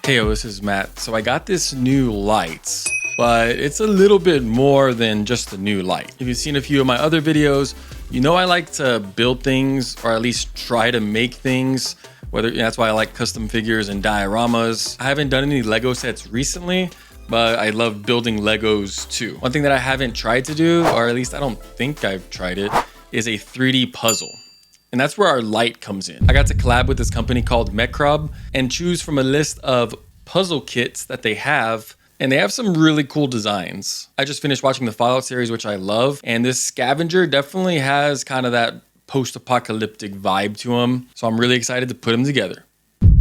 Hey, this is Matt. So I got this new light, but it's a little bit more than just a new light. If you've seen a few of my other videos, you know I like to build things, or at least try to make things. That's why I like custom figures and dioramas. I haven't done any Lego sets recently, but I love building Legos too. One thing that I haven't tried to do, or at least I don't think I've tried it, is a 3D puzzle. And that's where our light comes in. I got to collab with this company called Mecrob and choose from a list of puzzle kits that they have. And they have some really cool designs. I just finished watching the Fallout series, which I love. And this Scavenger definitely has kind of that post-apocalyptic vibe to him. So I'm really excited to put them together.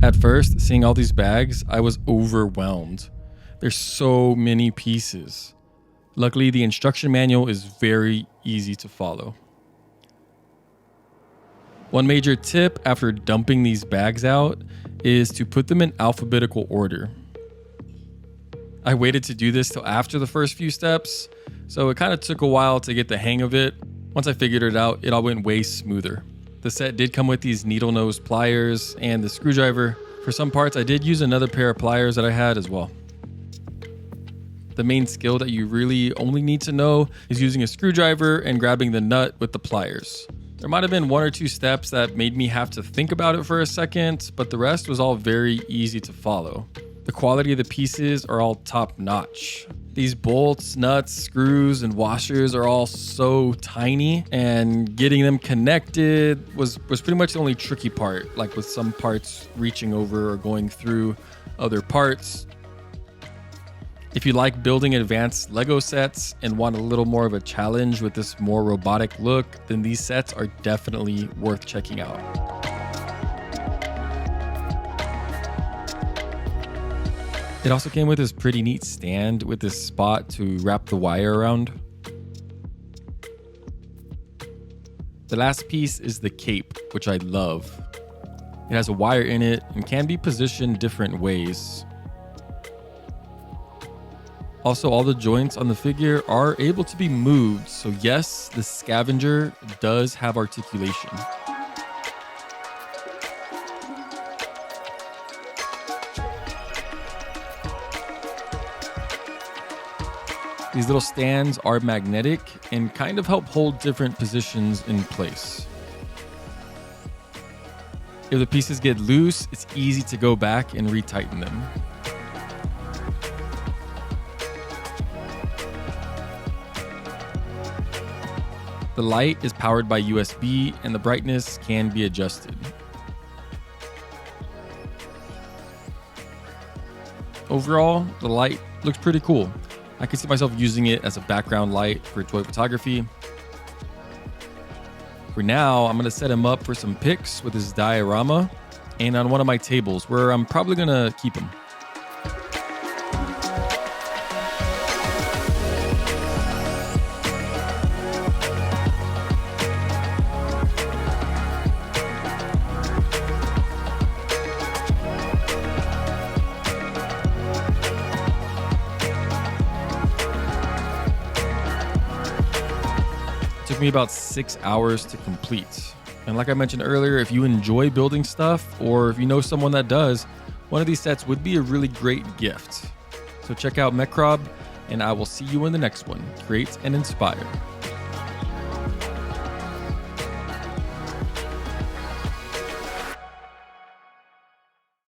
At first, seeing all these bags, I was overwhelmed. There's so many pieces. Luckily, the instruction manual is very easy to follow. One major tip after dumping these bags out is to put them in alphabetical order. I waited to do this till after the first few steps, so it kind of took a while to get the hang of it. Once I figured it out, it all went way smoother. The set did come with these needle nose pliers and the screwdriver. For some parts, I did use another pair of pliers that I had as well. The main skill that you really only need to know is using a screwdriver and grabbing the nut with the pliers. There might have been one or two steps that made me have to think about it for a second, but the rest was all very easy to follow. The quality of the pieces are all top notch. These bolts, nuts, screws, and washers are all so tiny, and getting them connected was pretty much the only tricky part, like with some parts reaching over or going through other parts. If you like building advanced Lego sets and want a little more of a challenge with this more robotic look, then these sets are definitely worth checking out. It also came with this pretty neat stand with this spot to wrap the wire around. The last piece is the cape, which I love. It has a wire in it and can be positioned different ways. Also, all the joints on the figure are able to be moved, so yes, the Scavenger does have articulation. These little stands are magnetic and kind of help hold different positions in place. If the pieces get loose, it's easy to go back and retighten them. The light is powered by USB and the brightness can be adjusted. Overall, the light looks pretty cool. I can see myself using it as a background light for toy photography. For now, I'm gonna set him up for some pics with his diorama and on one of my tables where I'm probably gonna keep him. It took me about 6 hours to complete. And like I mentioned earlier, if you enjoy building stuff or if you know someone that does, one of these sets would be a really great gift. So check out Mecrob and I will see you in the next one. Create and inspire.